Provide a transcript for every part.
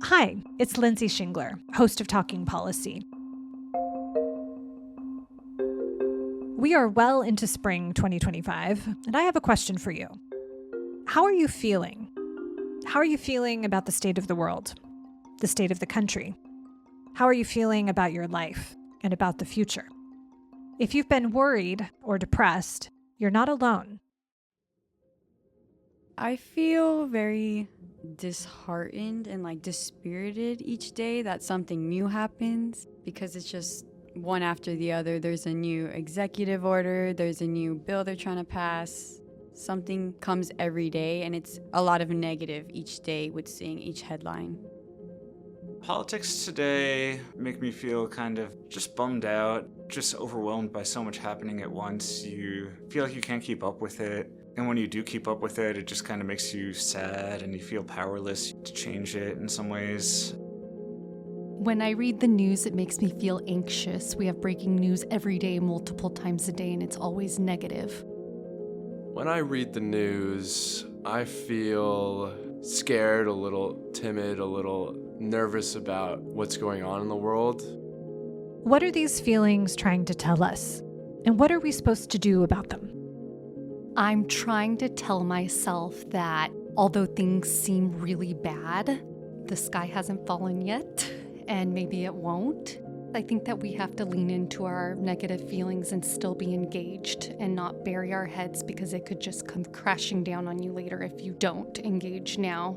Hi, it's Lindsay Shingler, host of Talking Policy. We are well into spring 2025, and I have a question for you. How are you feeling? How are you feeling about the state of the world, the state of the country? How are you feeling about your life and about the future? If you've been worried or depressed, you're not alone. I feel very disheartened and dispirited each day that something new happens because it's just one after the other. There's a new executive order, there's a new bill they're trying to pass. Something comes every day, and it's a lot of negative each day with seeing each headline. Politics today make me feel kind of just bummed out, just overwhelmed by so much happening at once. You feel like you can't keep up with it. And when you do keep up with it, it just kind of makes you sad and you feel powerless to change it in some ways. When I read the news, it makes me feel anxious. We have breaking news every day, multiple times a day, and it's always negative. When I read the news, I feel scared, a little timid, a little nervous about what's going on in the world. What are these feelings trying to tell us? And what are we supposed to do about them? I'm trying to tell myself that although things seem really bad, the sky hasn't fallen yet, and maybe it won't. I think that we have to lean into our negative feelings and still be engaged and not bury our heads because it could just come crashing down on you later if you don't engage now.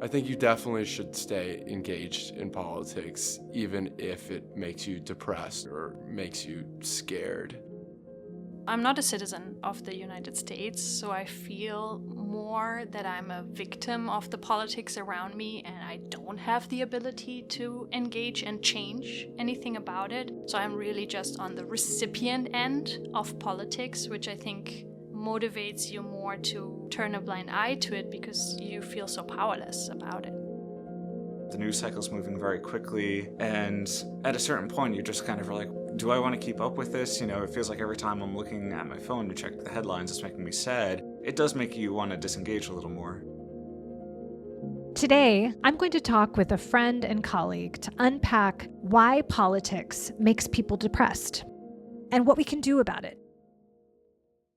I think you definitely should stay engaged in politics, even if it makes you depressed or makes you scared. I'm not a citizen of the United States, so I feel more that I'm a victim of the politics around me and I don't have the ability to engage and change anything about it. So I'm really just on the recipient end of politics, which I think motivates you more to turn a blind eye to it because you feel so powerless about it. The news cycle's moving very quickly, and at a certain point, you're just kind of like, do I want to keep up with this? You know, it feels like every time I'm looking at my phone to check the headlines, it's making me sad. It does make you want to disengage a little more. Today, I'm going to talk with a friend and colleague to unpack why politics makes people depressed and what we can do about it.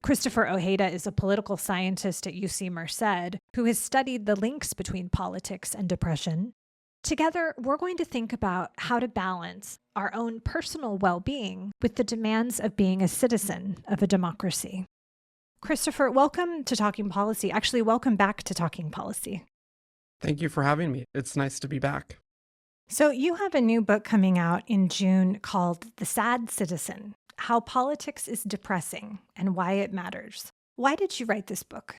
Christopher Ojeda is a political scientist at UC Merced who has studied the links between politics and depression. Together, we're going to think about how to balance our own personal well-being with the demands of being a citizen of a democracy. Christopher, welcome to Talking Policy. Actually, welcome back to Talking Policy. Thank you for having me. It's nice to be back. So you have a new book coming out in June called The Sad Citizen: How Politics is Depressing and Why It Matters. Why did you write this book?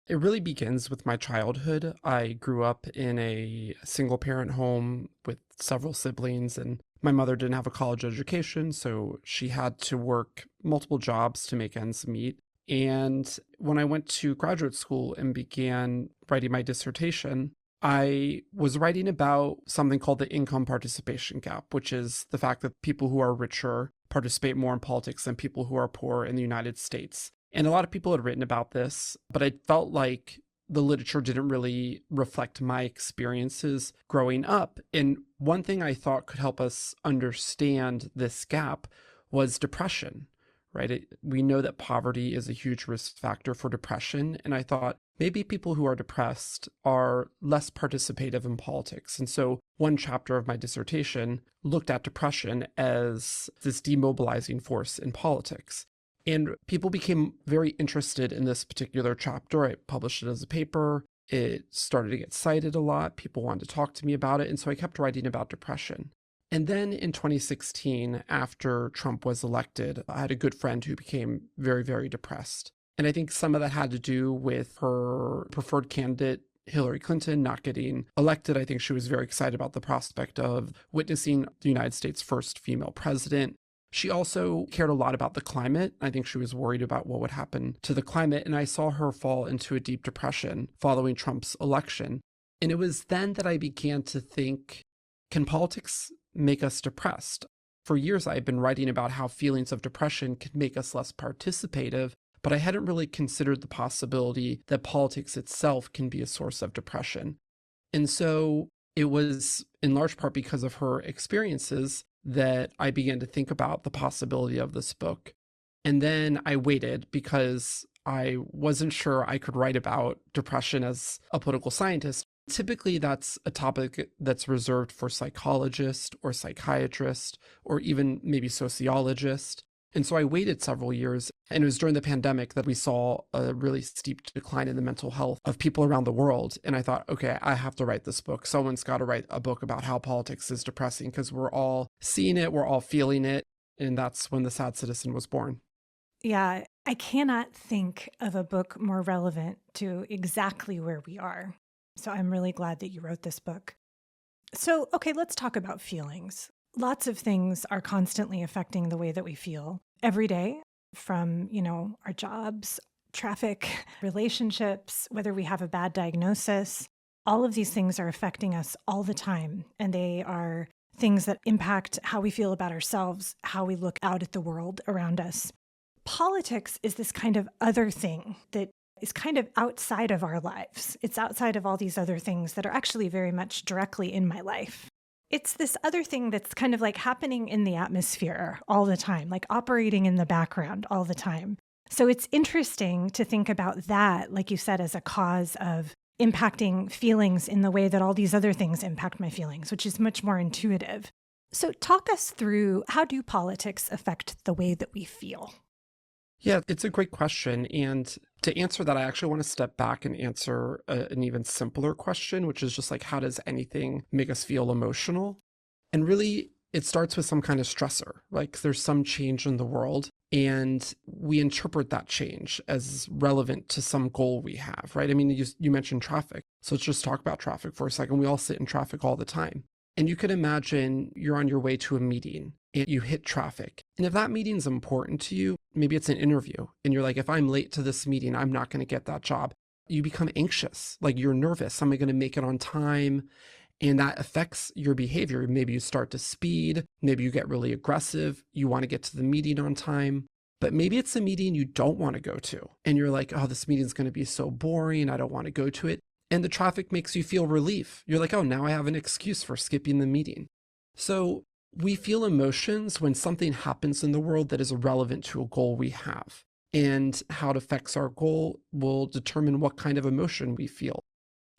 It really begins with my childhood. I grew up in a single-parent home with several siblings, and my mother didn't have a college education, so she had to work multiple jobs to make ends meet. And when I went to graduate school and began writing my dissertation, I was writing about something called the income participation gap, which is the fact that people who are richer participate more in politics than people who are poor in the United States. And a lot of people had written about this, but I felt like the literature didn't really reflect my experiences growing up. And one thing I thought could help us understand this gap was depression, right? We know that poverty is a huge risk factor for depression. And I thought maybe people who are depressed are less participative in politics. And so one chapter of my dissertation looked at depression as this demobilizing force in politics. And people became very interested in this particular chapter. I published it as a paper. It started to get cited a lot. People wanted to talk to me about it. And so I kept writing about depression. And then in 2016, after Trump was elected, I had a good friend who became very, very depressed. And I think some of that had to do with her preferred candidate, Hillary Clinton, not getting elected. I think she was very excited about the prospect of witnessing the United States' first female president. She also cared a lot about the climate. I think she was worried about what would happen to the climate. And I saw her fall into a deep depression following Trump's election. And it was then that I began to think, can politics make us depressed? For years, I've been writing about how feelings of depression can make us less participative, but I hadn't really considered the possibility that politics itself can be a source of depression. And so it was in large part because of her experiences that I began to think about the possibility of this book. And then I waited because I wasn't sure I could write about depression as a political scientist. Typically, that's a topic that's reserved for psychologists or psychiatrists or even maybe sociologists. And so I waited several years, and it was during the pandemic that we saw a really steep decline in the mental health of people around the world. And I thought, okay, I have to write this book. Someone's got to write a book about how politics is depressing because we're all seeing it, we're all feeling it. And that's when The Sad Citizen was born. Yeah, I cannot think of a book more relevant to exactly where we are. So I'm really glad that you wrote this book. So, okay, let's talk about feelings. Lots of things are constantly affecting the way that we feel every day, from, our jobs, traffic, relationships, whether we have a bad diagnosis. All of these things are affecting us all the time, and they are things that impact how we feel about ourselves, how we look out at the world around us. Politics is this kind of other thing that is kind of outside of our lives. It's outside of all these other things that are actually very much directly in my life. It's this other thing that's kind of like happening in the atmosphere all the time, like operating in the background all the time. So it's interesting to think about that, like you said, as a cause of impacting feelings in the way that all these other things impact my feelings, which is much more intuitive. So talk us through, how do politics affect the way that we feel? Yeah, it's a great question. And to answer that, I actually want to step back and answer an even simpler question, which is just like, how does anything make us feel emotional? And really, it starts with some kind of stressor. Like there's some change in the world, and we interpret that change as relevant to some goal we have, right? I mean, you mentioned traffic. So let's just talk about traffic for a second. We all sit in traffic all the time. And you could imagine you're on your way to a meeting and you hit traffic. And if that meeting's important to you, maybe it's an interview, and you're like, if I'm late to this meeting, I'm not going to get that job. You become anxious, like you're nervous. Am I going to make it on time? And that affects your behavior. Maybe you start to speed. Maybe you get really aggressive. You want to get to the meeting on time. But maybe it's a meeting you don't want to go to. And you're like, oh, this meeting's going to be so boring. I don't want to go to it. And the traffic makes you feel relief. You're like, oh, now I have an excuse for skipping the meeting. So we feel emotions when something happens in the world that is relevant to a goal we have. And how it affects our goal will determine what kind of emotion we feel.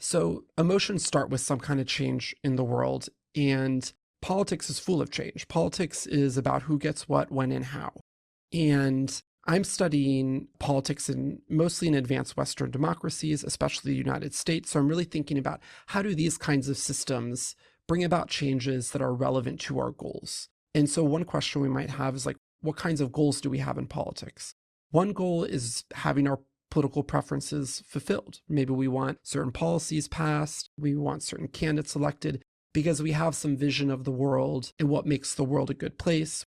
So emotions start with some kind of change in the world. And politics is full of change. Politics is about who gets what, when, and how. And I'm studying politics mostly in advanced Western democracies, especially the United States. So I'm really thinking about, how do these kinds of systems bring about changes that are relevant to our goals? And so one question we might have is like, what kinds of goals do we have in politics? One goal is having our political preferences fulfilled. Maybe we want certain policies passed, we want certain candidates elected because we have some vision of the world and what makes the world a good place.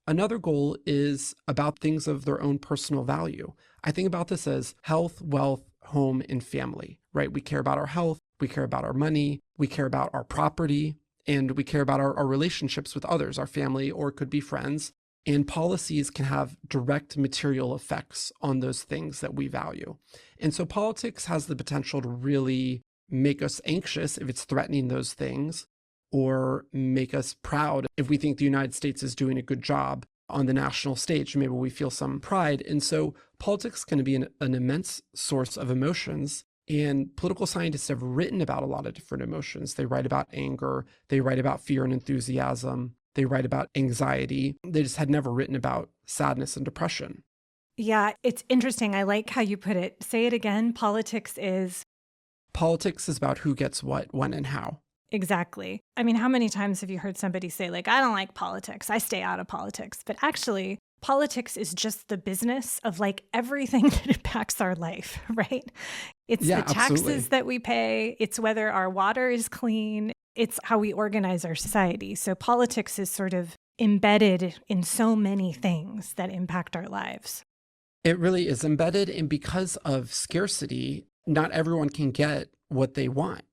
Another goal is about things of their own personal value. I think about this as health, wealth, home, and family, right? We care about our health, we care about our money, we care about our property, and we care about our relationships with others, our family, or it could be friends. And policies can have direct material effects on those things that we value. And so politics has the potential to really make us anxious if it's threatening those things, or make us proud if we think the United States is doing a good job on the national stage. Maybe we feel some pride. And so politics can be an immense source of emotions. And political scientists have written about a lot of different emotions. They write about anger, they write about fear and enthusiasm, they write about anxiety. They just had never written about sadness and depression. Yeah, it's interesting. I like how you put it. Say it again. Politics is about who gets what, when, and how. Exactly. I mean, how many times have you heard somebody say, like, I don't like politics, I stay out of politics? But actually, politics is just the business of like everything that impacts our life, right? It's the taxes absolutely. that we pay. It's whether our water is clean. It's how we organize our society. So politics is sort of embedded in so many things that impact our lives. It really is embedded. And because of scarcity, not everyone can get what they want.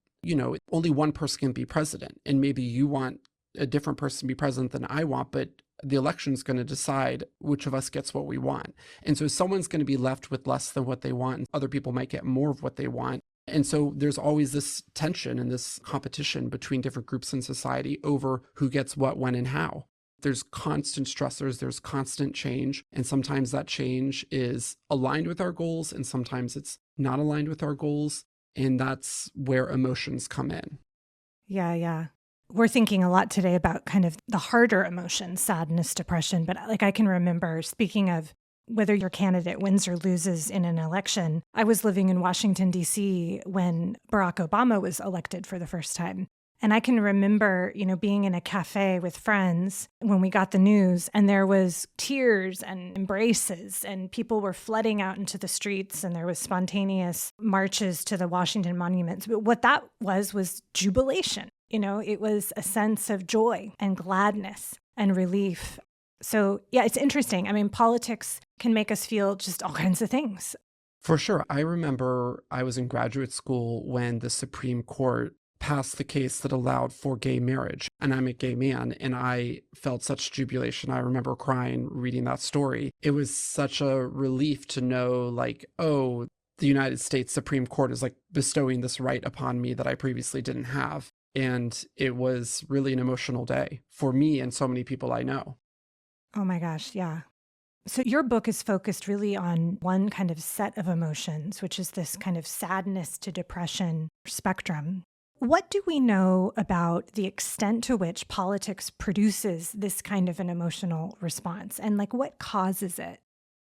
Only one person can be president, and maybe you want a different person to be president than I want, but the election is going to decide which of us gets what we want. And so someone's going to be left with less than what they want, and other people might get more of what they want. And so there's always this tension and this competition between different groups in society over who gets what, when, and how. There's constant stressors, there's constant change, and sometimes that change is aligned with our goals, and sometimes it's not aligned with our goals, and that's where emotions come in. Yeah. We're thinking a lot today about kind of the harder emotions, sadness, depression, but like I can remember, speaking of whether your candidate wins or loses in an election, I was living in Washington, D.C. when Barack Obama was elected for the first time. And I can remember, being in a cafe with friends when we got the news, and there was tears and embraces, and people were flooding out into the streets, and there was spontaneous marches to the Washington monuments. But what that was jubilation. It was a sense of joy and gladness and relief. So, yeah, it's interesting. I mean, politics can make us feel just all kinds of things. For sure. I remember I was in graduate school when the Supreme Court passed the case that allowed for gay marriage. And I'm a gay man, and I felt such jubilation. I remember crying reading that story. It was such a relief to know, like, oh, the United States Supreme Court is like bestowing this right upon me that I previously didn't have. And it was really an emotional day for me and so many people I know. Oh my gosh, yeah. So your book is focused really on one kind of set of emotions, which is this kind of sadness to depression spectrum. What do we know about the extent to which politics produces this kind of an emotional response, and like what causes it?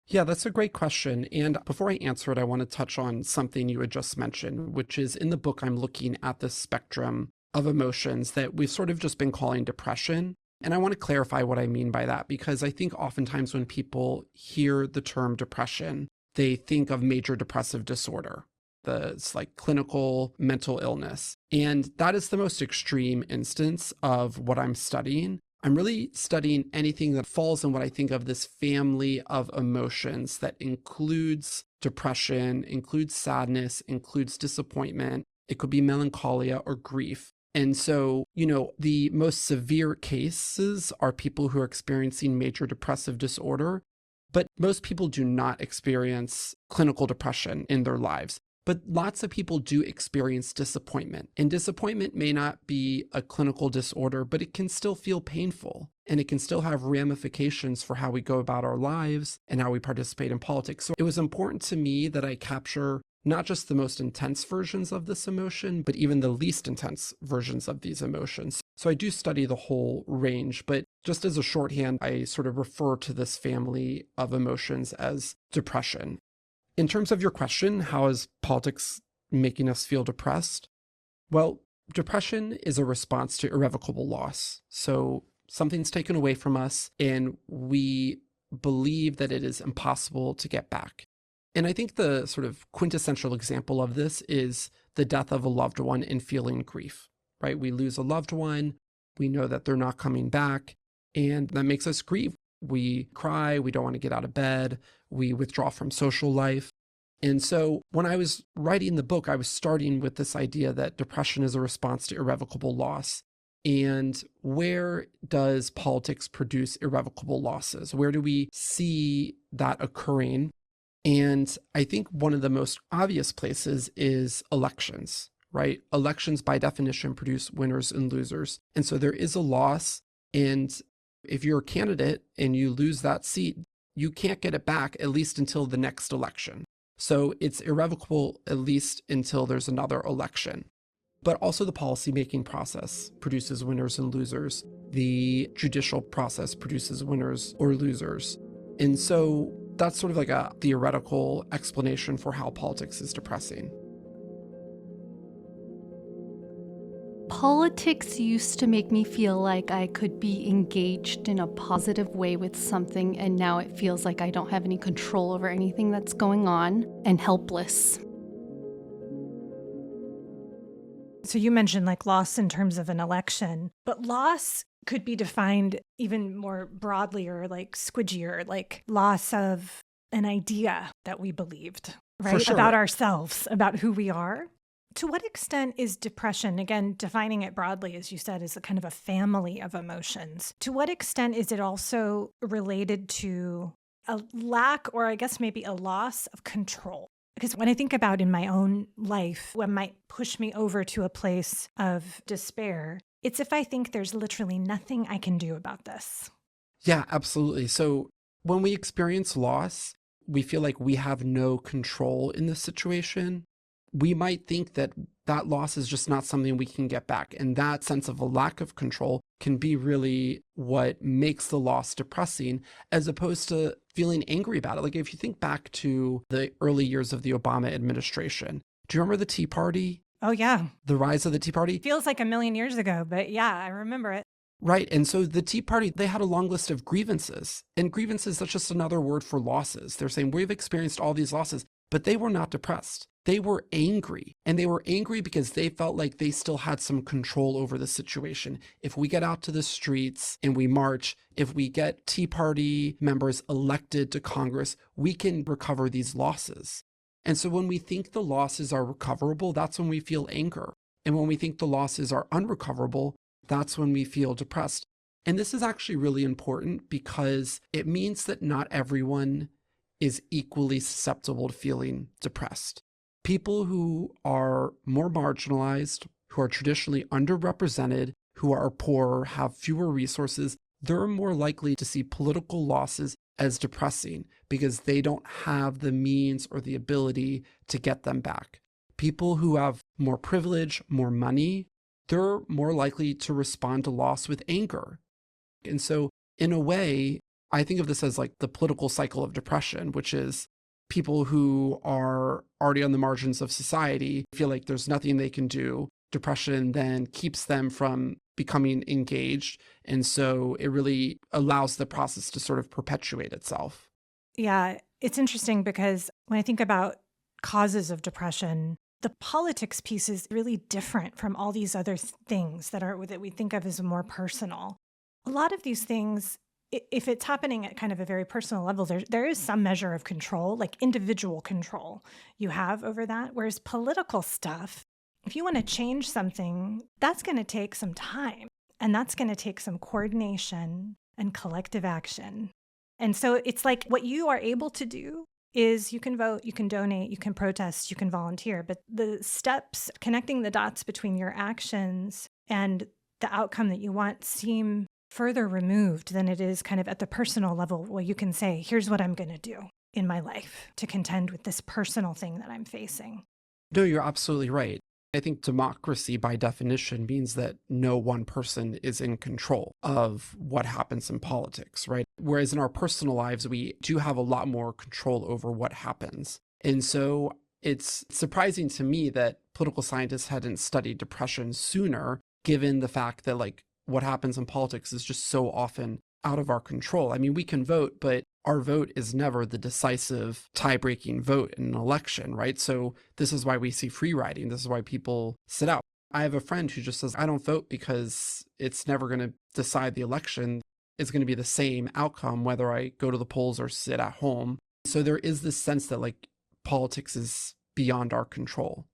Yeah, that's a great question. And before I answer it, I want to touch on something you had just mentioned, which is in the book, I'm looking at the spectrum of emotions that we've sort of just been calling depression. And I want to clarify what I mean by that, because I think oftentimes when people hear the term depression, they think of major depressive disorder. It's like clinical mental illness. And that is the most extreme instance of what I'm studying. I'm really studying anything that falls in what I think of this family of emotions that includes depression, includes sadness, includes disappointment. It could be melancholia or grief. And so, the most severe cases are people who are experiencing major depressive disorder, but most people do not experience clinical depression in their lives. But lots of people do experience disappointment, and disappointment may not be a clinical disorder, but it can still feel painful, and it can still have ramifications for how we go about our lives and how we participate in politics. So it was important to me that I capture not just the most intense versions of this emotion, but even the least intense versions of these emotions. So I do study the whole range, but just as a shorthand, I sort of refer to this family of emotions as depression. In terms of your question, how is politics making us feel depressed? Well, depression is a response to irrevocable loss. So something's taken away from us, and we believe that it is impossible to get back. And I think the sort of quintessential example of this is the death of a loved one and feeling grief, right? We lose a loved one, we know that they're not coming back, and that makes us grieve. We cry, we don't want to get out of bed, we withdraw from social life. And so when I was writing the book, I was starting with this idea that depression is a response to irrevocable loss. And where does politics produce irrevocable losses? Where do we see that occurring? And I think one of the most obvious places is elections, right? Elections by definition produce winners and losers. And so there is a loss. And if you're a candidate and you lose that seat, you can't get it back, at least until the next election. So it's irrevocable, at least until there's another election. But also the policymaking process produces winners and losers. The judicial process produces winners or losers. And so that's sort of like a theoretical explanation for how politics is depressing. Politics used to make me feel like I could be engaged in a positive way with something, and now it feels like I don't have any control over anything that's going on and helpless. So you mentioned like loss in terms of an election, but loss could be defined even more broadly or like squidgier, like loss of an idea that we believed, right? For sure. About ourselves, about who we are. To what extent is depression, again, defining it broadly, as you said, is a kind of a family of emotions? To what extent is it also related to a lack, or I guess maybe a loss of control? Because when I think about in my own life, what might push me over to a place of despair, it's if I think there's literally nothing I can do about this. Yeah, absolutely. So when we experience loss, we feel like we have no control in the situation. We might think that that loss is just not something we can get back. And that sense of a lack of control can be really what makes the loss depressing, as opposed to feeling angry about it. Like if you think back to the early years of the Obama administration, do you remember the Tea Party? Oh, yeah. The rise of the Tea Party? Feels like a million years ago, but yeah, I remember it. Right. And so the Tea Party, they had a long list of grievances. And grievances, that's just another word for losses. They're saying we've experienced all these losses, but they were not depressed. They were angry. And they were angry because they felt like they still had some control over the situation. If we get out to the streets and we march, if we get Tea Party members elected to Congress, we can recover these losses. And so when we think the losses are recoverable, that's when we feel anger. And when we think the losses are unrecoverable, that's when we feel depressed. And this is actually really important because it means that not everyone is equally susceptible to feeling depressed. People who are more marginalized, who are traditionally underrepresented, who are poorer, have fewer resources, they're more likely to see political losses as depressing because they don't have the means or the ability to get them back. People who have more privilege, more money, they're more likely to respond to loss with anger. And so in a way, I think of this as like the political cycle of depression, which is people who are already on the margins of society feel like there's nothing they can do. Depression then keeps them from becoming engaged. And so it really allows the process to sort of perpetuate itself. Yeah, it's interesting because when I think about causes of depression, the politics piece is really different from all these other things that we think of as more personal. A lot of these things, if it's happening at kind of a very personal level, there is some measure of control, like individual control you have over that. Whereas political stuff, if you want to change something, that's going to take some time, and that's going to take some coordination and collective action. And so it's like what you are able to do is you can vote, you can donate, you can protest, you can volunteer, but the steps, connecting the dots between your actions and the outcome that you want seem further removed than it is kind of at the personal level where you can say, here's what I'm going to do in my life to contend with this personal thing that I'm facing. No, you're absolutely right. I think democracy by definition means that no one person is in control of what happens in politics, right? Whereas in our personal lives, we do have a lot more control over what happens. And so it's surprising to me that political scientists hadn't studied depression sooner, given the fact that like what happens in politics is just so often out of our control. I mean, we can vote, but our vote is never the decisive tie-breaking vote in an election, right? So this is why we see free riding. This is why people sit out. I have a friend who just says, I don't vote because it's never going to decide the election. It's going to be the same outcome, whether I go to the polls or sit at home. So there is this sense that like politics is beyond our control.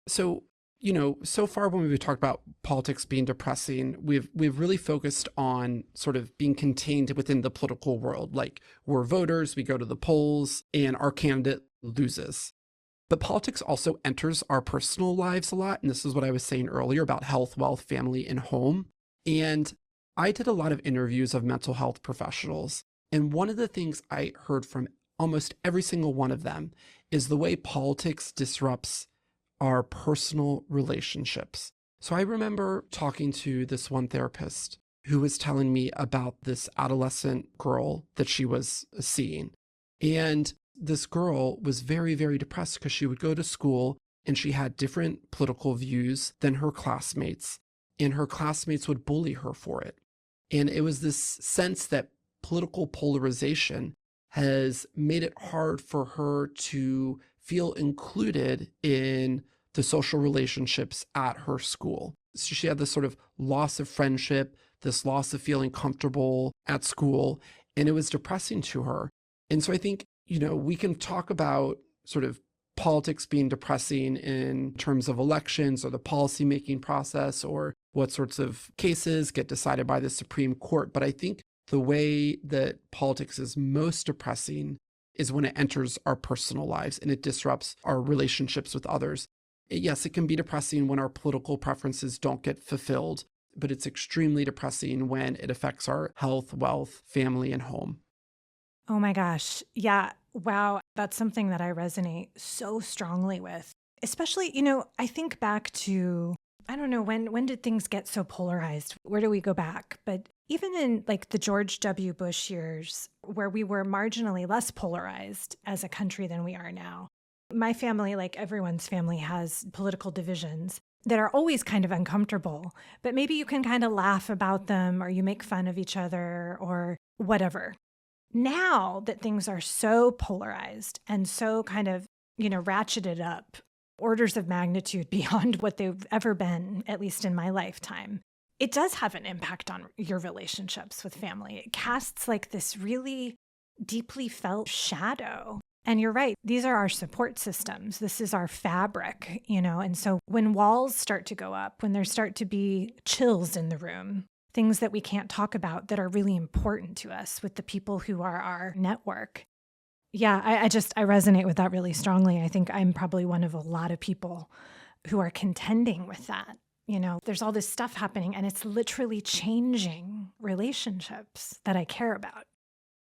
So so far when we've talked about politics being depressing, we've really focused on sort of being contained within the political world. Like we're voters, we go to the polls, and our candidate loses. But politics also enters our personal lives a lot. And this is what I was saying earlier about health, wealth, family, and home. And I did a lot of interviews of mental health professionals. And one of the things I heard from almost every single one of them is the way politics disrupts our personal relationships. So I remember talking to this one therapist who was telling me about this adolescent girl that she was seeing. And this girl was very, very depressed because she would go to school and she had different political views than her classmates, and her classmates would bully her for it. And it was this sense that political polarization has made it hard for her to feel included in the social relationships at her school. So she had this sort of loss of friendship, this loss of feeling comfortable at school, and it was depressing to her. And so I think, we can talk about sort of politics being depressing in terms of elections or the policymaking process or what sorts of cases get decided by the Supreme Court. But I think the way that politics is most depressing is when it enters our personal lives and it disrupts our relationships with others. Yes, it can be depressing when our political preferences don't get fulfilled, but it's extremely depressing when it affects our health, wealth, family, and home. Oh my gosh. Yeah. Wow. That's something that I resonate so strongly with. Especially, I think back to, I don't know, when did things get so polarized? Where do we go back? But even in like the George W. Bush years, where we were marginally less polarized as a country than we are now. My family, like everyone's family, has political divisions that are always kind of uncomfortable, but maybe you can kind of laugh about them or you make fun of each other or whatever. Now that things are so polarized and so kind of, ratcheted up, orders of magnitude beyond what they've ever been, at least in my lifetime, it does have an impact on your relationships with family. It casts like this really deeply felt shadow. And you're right, these are our support systems. This is our fabric, and so when walls start to go up, when there start to be chills in the room, things that we can't talk about that are really important to us with the people who are our network. Yeah, I resonate with that really strongly. I think I'm probably one of a lot of people who are contending with that. There's all this stuff happening and it's literally changing relationships that I care about.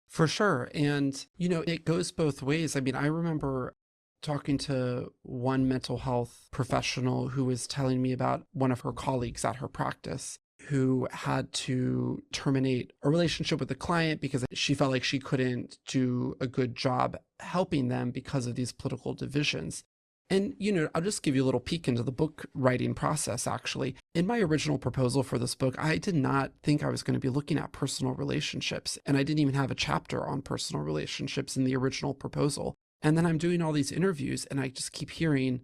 For sure. And, it goes both ways. I mean, I remember talking to one mental health professional who was telling me about one of her colleagues at her practice who had to terminate a relationship with a client because she felt like she couldn't do a good job helping them because of these political divisions. And, I'll just give you a little peek into the book writing process, actually. In my original proposal for this book, I did not think I was going to be looking at personal relationships. And I didn't even have a chapter on personal relationships in the original proposal. And then I'm doing all these interviews and I just keep hearing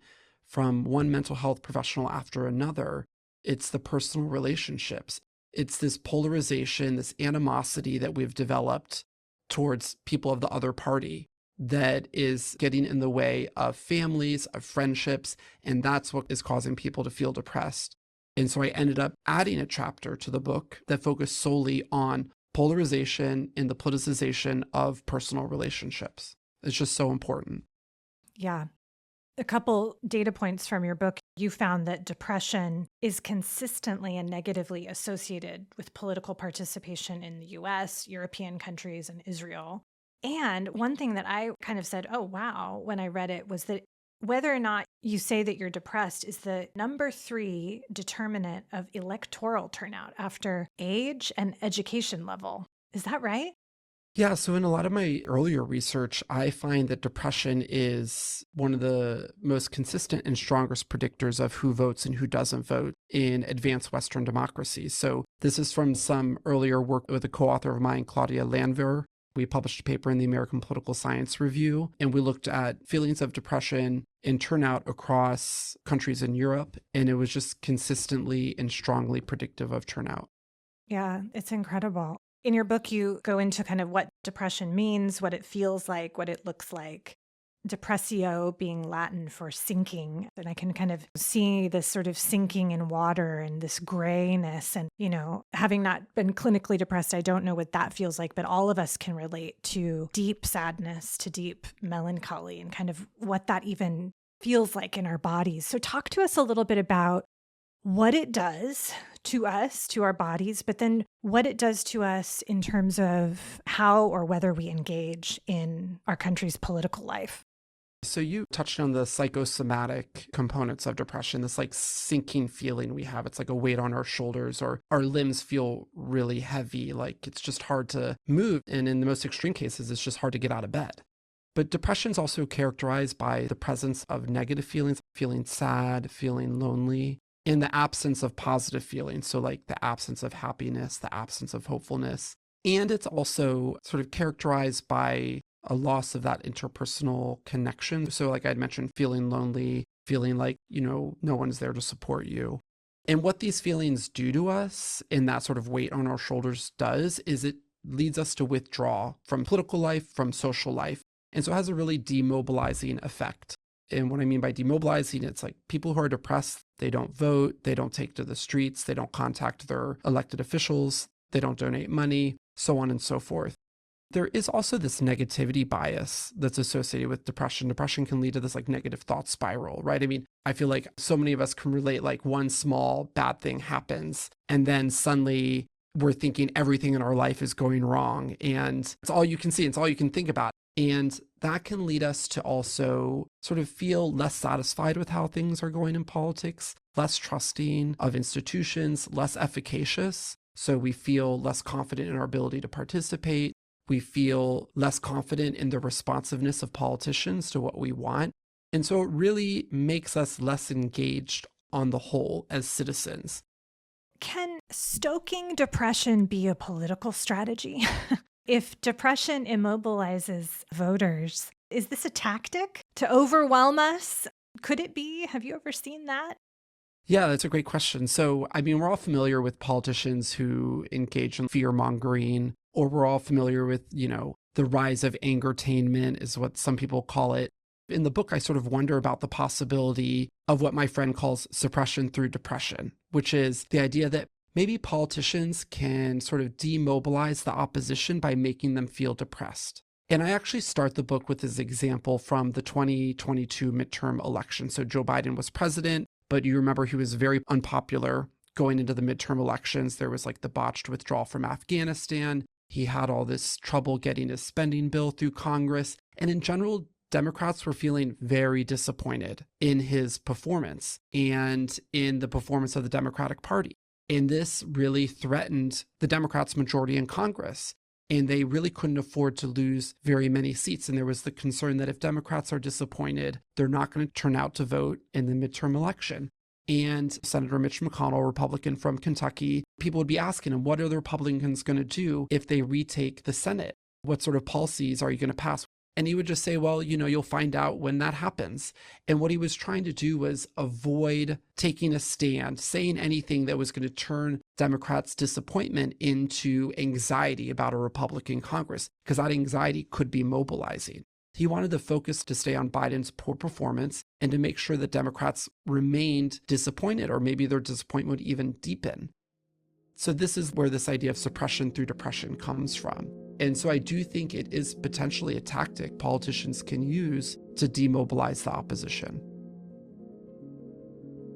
from one mental health professional after another, it's the personal relationships. It's this polarization, this animosity that we've developed towards people of the other party that is getting in the way of families, of friendships, and that's what is causing people to feel depressed. And so I ended up adding a chapter to the book that focused solely on polarization and the politicization of personal relationships. It's just so important. Yeah. A couple data points from your book. You found that depression is consistently and negatively associated with political participation in the US, European countries, and Israel. And one thing that I kind of said, oh, wow, when I read it was that whether or not you say that you're depressed is the number 3 determinant of electoral turnout after age and education level. Is that right? Yeah, so in a lot of my earlier research, I find that depression is one of the most consistent and strongest predictors of who votes and who doesn't vote in advanced Western democracies. So this is from some earlier work with a co-author of mine, Claudia Landwehr. We published a paper in the American Political Science Review, and we looked at feelings of depression and turnout across countries in Europe, and it was just consistently and strongly predictive of turnout. Yeah, it's incredible. In your book, you go into kind of what depression means, what it feels like, what it looks like. Depressio being Latin for sinking. And I can kind of see this sort of sinking in water and this grayness. And, having not been clinically depressed, I don't know what that feels like, but all of us can relate to deep sadness, to deep melancholy, and kind of what that even feels like in our bodies. So talk to us a little bit about what it does to us, to our bodies, but then what it does to us in terms of how or whether we engage in our country's political life. So you touched on the psychosomatic components of depression, this like sinking feeling we have. It's like a weight on our shoulders, or our limbs feel really heavy, like it's just hard to move. And in the most extreme cases, it's just hard to get out of bed. But depression is also characterized by the presence of negative feelings, feeling sad, feeling lonely, in the absence of positive feelings. So like the absence of happiness, the absence of hopefulness. And it's also sort of characterized by a loss of that interpersonal connection. So like I'd mentioned, feeling lonely, feeling like, no one's there to support you. And what these feelings do to us, and that sort of weight on our shoulders does, is it leads us to withdraw from political life, from social life. And so it has a really demobilizing effect. And what I mean by demobilizing, it's like people who are depressed, they don't vote, they don't take to the streets, they don't contact their elected officials, they don't donate money, so on and so forth. There is also this negativity bias that's associated with depression. Depression can lead to this like negative thought spiral, right? I mean, I feel like so many of us can relate, like one small bad thing happens and then suddenly we're thinking everything in our life is going wrong and it's all you can see, it's all you can think about. And that can lead us to also sort of feel less satisfied with how things are going in politics, less trusting of institutions, less efficacious. So we feel less confident in our ability to participate. We feel less confident in the responsiveness of politicians to what we want. And so it really makes us less engaged on the whole as citizens. Can stoking depression be a political strategy? If depression immobilizes voters, is this a tactic to overwhelm us? Could it be? Have you ever seen that? Yeah, that's a great question. So, I mean, we're all familiar with politicians who engage in fear mongering, or we're all familiar with, the rise of angertainment is what some people call it. In the book, I sort of wonder about the possibility of what my friend calls suppression through depression, which is the idea that maybe politicians can sort of demobilize the opposition by making them feel depressed. And I actually start the book with this example from the 2022 midterm election. So Joe Biden was president, but you remember he was very unpopular going into the midterm elections. There was like the botched withdrawal from Afghanistan. He had all this trouble getting his spending bill through Congress. And in general, Democrats were feeling very disappointed in his performance and in the performance of the Democratic Party. And this really threatened the Democrats' majority in Congress. And they really couldn't afford to lose very many seats. And there was the concern that if Democrats are disappointed, they're not going to turn out to vote in the midterm election. And Senator Mitch McConnell, Republican from Kentucky, people would be asking him, what are the Republicans going to do if they retake the Senate? What sort of policies are you going to pass? And he would just say, well, you'll find out when that happens. And what he was trying to do was avoid taking a stand, saying anything that was going to turn Democrats' disappointment into anxiety about a Republican Congress, because that anxiety could be mobilizing. He wanted the focus to stay on Biden's poor performance and to make sure that Democrats remained disappointed, or maybe their disappointment would even deepen. So this is where this idea of suppression through depression comes from. And so I do think it is potentially a tactic politicians can use to demobilize the opposition.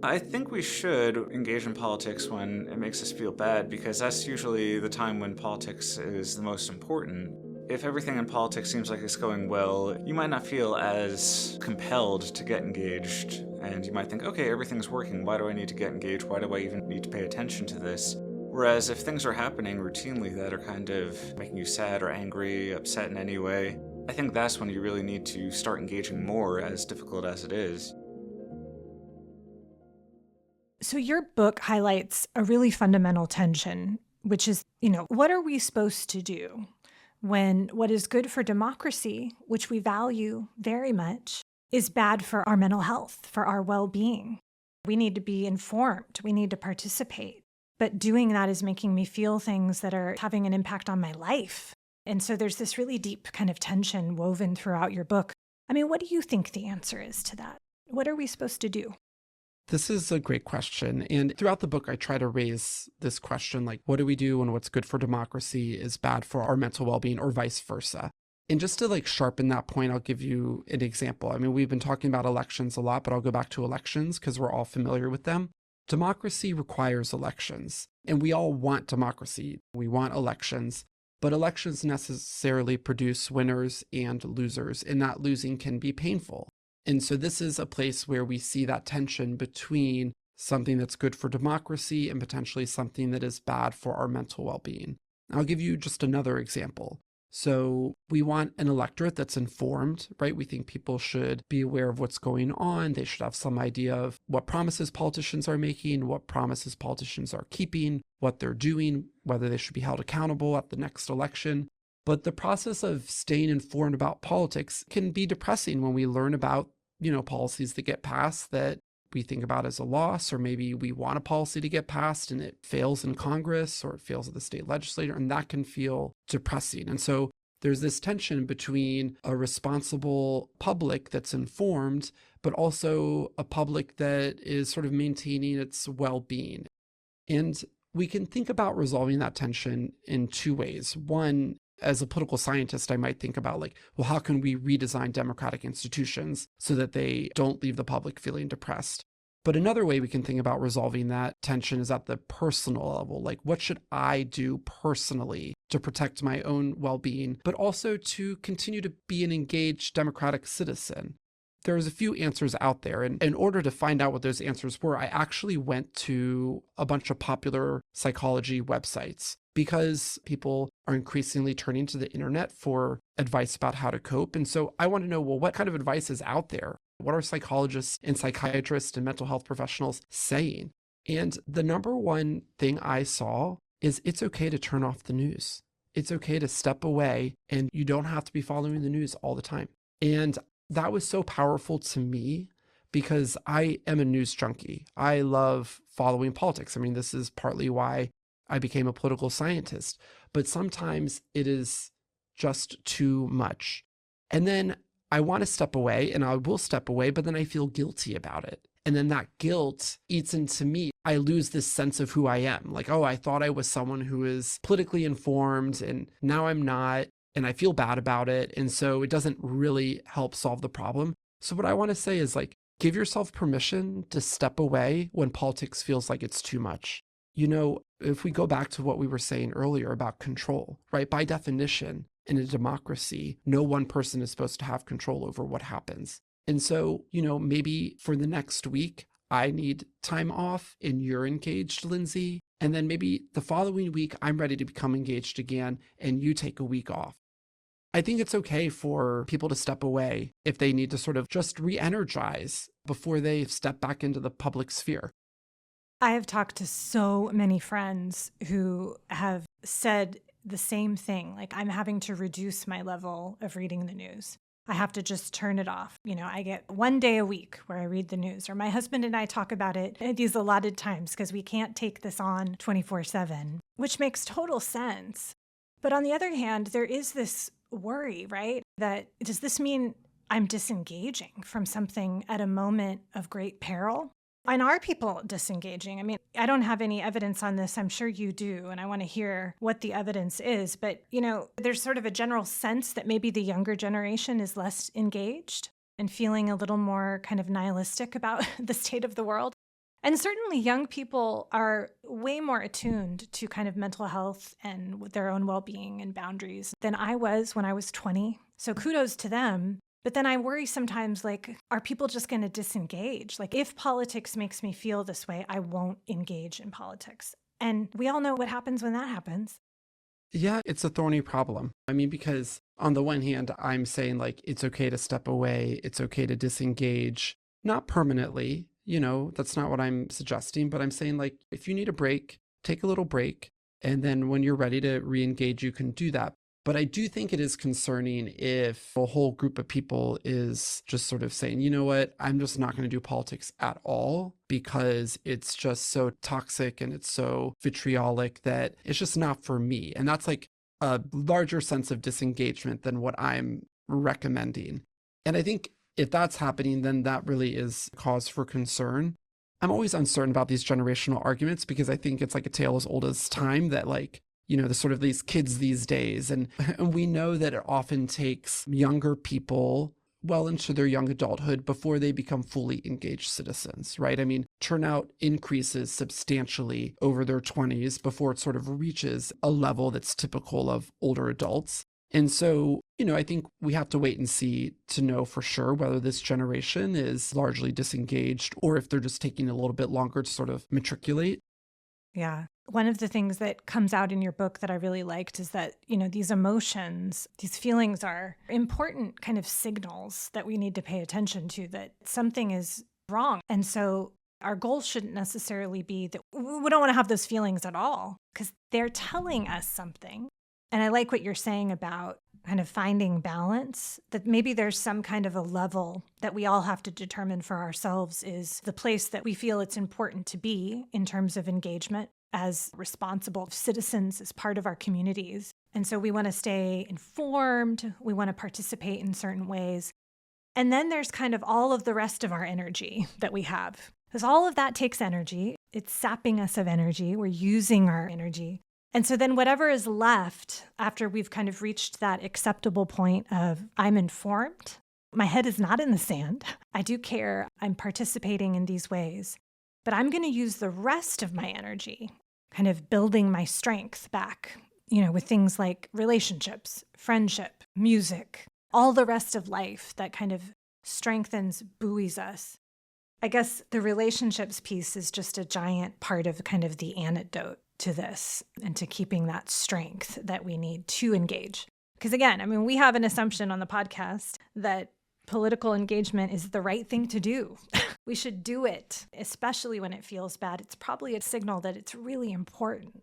I think we should engage in politics when it makes us feel bad, because that's usually the time when politics is the most important. If everything in politics seems like it's going well, you might not feel as compelled to get engaged, and you might think, okay, everything's working, why do I need to get engaged? Why do I even need to pay attention to this? Whereas if things are happening routinely that are kind of making you sad or angry, upset in any way, I think that's when you really need to start engaging more, as difficult as it is. So your book highlights a really fundamental tension, which is, what are we supposed to do when what is good for democracy, which we value very much, is bad for our mental health, for our well-being? We need to be informed. We need to participate. But doing that is making me feel things that are having an impact on my life. And so there's this really deep kind of tension woven throughout your book. I mean, what do you think the answer is to that? What are we supposed to do? This is a great question. And throughout the book, I try to raise this question, like, what do we do when what's good for democracy is bad for our mental well-being, or vice versa? And just to sharpen that point, I'll give you an example. I mean, we've been talking about elections a lot, but I'll go back to elections because we're all familiar with them. Democracy requires elections, and we all want democracy. We want elections, but elections necessarily produce winners and losers, and that losing can be painful. And so this is a place where we see that tension between something that's good for democracy and potentially something that is bad for our mental well-being. I'll give you just another example. So we want an electorate that's informed, right? We think people should be aware of what's going on. They should have some idea of what promises politicians are making, what promises politicians are keeping, what they're doing, whether they should be held accountable at the next election. But the process of staying informed about politics can be depressing when we learn about, policies that get passed that we think about as a loss, or maybe we want a policy to get passed and it fails in Congress or it fails at the state legislature, and that can feel depressing. And so there's this tension between a responsible public that's informed, but also a public that is sort of maintaining its well-being. And we can think about resolving that tension in two ways. One As a political scientist, I might think about like, well, how can we redesign democratic institutions so that they don't leave the public feeling depressed? But another way we can think about resolving that tension is at the personal level. Like, what should I do personally to protect my own well-being, but also to continue to be an engaged democratic citizen? There's a few answers out there. And in order to find out what those answers were, I actually went to a bunch of popular psychology websites because people are increasingly turning to the internet for advice about how to cope. And so I want to know, well, what kind of advice is out there? What are psychologists and psychiatrists and mental health professionals saying? And the number one thing I saw is it's okay to turn off the news. It's okay to step away, and you don't have to be following the news all the time. And that was so powerful to me because I am a news junkie. I love following politics. I mean, this is partly why I became a political scientist, but sometimes it is just too much. And then I want to step away, and I will step away, but then I feel guilty about it. And then that guilt eats into me. I lose this sense of who I am. Like, oh, I thought I was someone who is politically informed, and now I'm not, and I feel bad about it. And so it doesn't really help solve the problem. So what I want to say is like, give yourself permission to step away when politics feels like it's too much. You know, if we go back to what we were saying earlier about control, right? By definition, in a democracy, no one person is supposed to have control over what happens. And so, you know, maybe for the next week, I need time off and you're engaged, Lindsay. And then maybe the following week, I'm ready to become engaged again and you take a week off. I think it's okay for people to step away if they need to sort of just re-energize before they step back into the public sphere. I have talked to so many friends who have said the same thing. Like, I'm having to reduce my level of reading the news. I have to just turn it off. You know, I get one day a week where I read the news, or my husband and I talk about it at these allotted times because we can't take this on 24/7, which makes total sense. But on the other hand, there is this worry, right? That does this mean I'm disengaging from something at a moment of great peril? And are people disengaging? I mean, I don't have any evidence on this. I'm sure you do. And I want to hear what the evidence is. But, you know, there's sort of a general sense that maybe the younger generation is less engaged and feeling a little more kind of nihilistic about the state of the world. And certainly young people are way more attuned to kind of mental health and with their own well-being and boundaries than I was when I was 20. So kudos to them. But then I worry sometimes, like, are people just going to disengage? Like, if politics makes me feel this way, I won't engage in politics. And we all know what happens when that happens. Yeah, it's a thorny problem. I mean, because on the one hand, I'm saying like, it's okay to step away. It's okay to disengage, not permanently. You know, that's not what I'm suggesting, but I'm saying like, if you need a break, take a little break. And then when you're ready to re-engage, you can do that. But I do think it is concerning if a whole group of people is just sort of saying, you know what, I'm just not going to do politics at all because it's just so toxic and it's so vitriolic that it's just not for me. And that's like a larger sense of disengagement than what I'm recommending. And I think if that's happening, then that really is cause for concern. I'm always uncertain about these generational arguments because I think it's like a tale as old as time that like, you know, the sort of these kids these days. And we know that it often takes younger people well into their young adulthood before they become fully engaged citizens, right? I mean, turnout increases substantially over their 20s before it sort of reaches a level that's typical of older adults. And so, you know, I think we have to wait and see to know for sure whether this generation is largely disengaged or if they're just taking a little bit longer to sort of matriculate. Yeah. One of the things that comes out in your book that I really liked is that, you know, these emotions, these feelings are important kind of signals that we need to pay attention to, that something is wrong. And so our goal shouldn't necessarily be that we don't want to have those feelings at all because they're telling us something. And I like what you're saying about kind of finding balance, that maybe there's some kind of a level that we all have to determine for ourselves is the place that we feel it's important to be in terms of engagement as responsible citizens, as part of our communities. And so we want to stay informed. We want to participate in certain ways. And then there's kind of all of the rest of our energy that we have, because all of that takes energy. It's sapping us of energy. We're using our energy. And so then whatever is left after we've kind of reached that acceptable point of I'm informed, my head is not in the sand, I do care, I'm participating in these ways, but I'm going to use the rest of my energy, kind of building my strength back, with things like relationships, friendship, music, all the rest of life that kind of strengthens, buoys us. I guess the relationships piece is just a giant part of kind of the antidote to this and to keeping that strength that we need to engage. Because again, we have an assumption on the podcast that political engagement is the right thing to do. We should do it, especially when it feels bad. It's probably a signal that it's really important.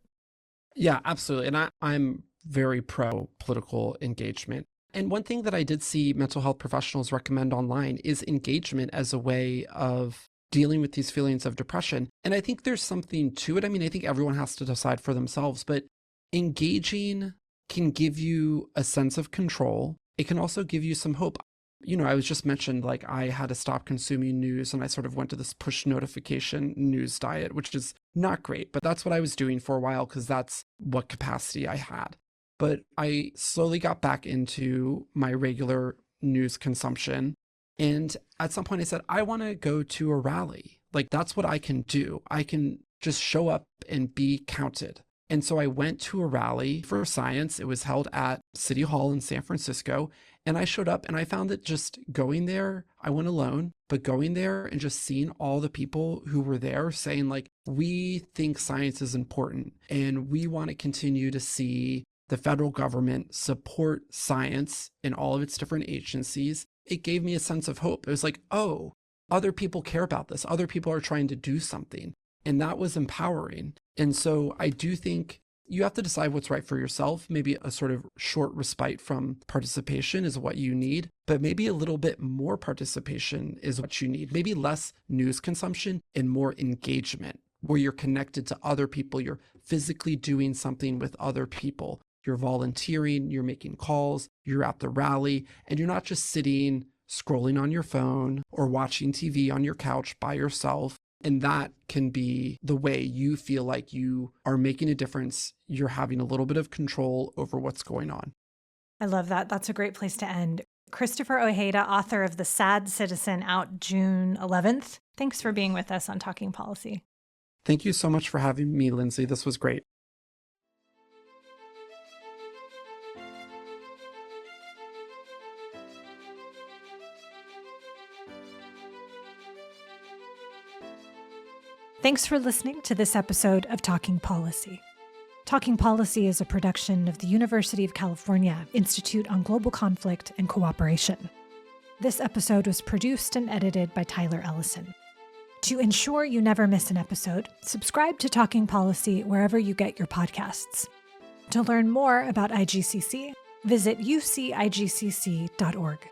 Yeah, absolutely. And I'm very pro political engagement. And one thing that I did see mental health professionals recommend online is engagement as a way of dealing with these feelings of depression. And I think there's something to it. I think everyone has to decide for themselves, but engaging can give you a sense of control. It can also give you some hope. I was just mentioned, like, I had to stop consuming news and I sort of went to this push notification news diet, which is not great, but that's what I was doing for a while because that's what capacity I had. But I slowly got back into my regular news consumption. And at some point I said, I want to go to a rally. Like, that's what I can do. I can just show up and be counted. And so I went to a rally for science. It was held at City Hall in San Francisco. And I showed up and I found that just going there, I went alone, but going there and just seeing all the people who were there saying, like, we think science is important and we want to continue to see the federal government support science in all of its different agencies. It gave me a sense of hope. It was like, oh, other people care about this. Other people are trying to do something. And that was empowering. And so I do think you have to decide what's right for yourself. Maybe a sort of short respite from participation is what you need, but maybe a little bit more participation is what you need. Maybe less news consumption and more engagement, where you're connected to other people. You're physically doing something with other people. You're volunteering, you're making calls, you're at the rally, and you're not just sitting scrolling on your phone or watching TV on your couch by yourself. And that can be the way you feel like you are making a difference. You're having a little bit of control over what's going on. I love that. That's a great place to end. Christopher Ojeda, author of The Sad Citizen, out June 11th. Thanks for being with us on Talking Policy. Thank you so much for having me, Lindsay. This was great. Thanks for listening to this episode of Talking Policy. Talking Policy is a production of the University of California Institute on Global Conflict and Cooperation. This episode was produced and edited by Tyler Ellison. To ensure you never miss an episode, subscribe to Talking Policy wherever you get your podcasts. To learn more about IGCC, visit ucigcc.org.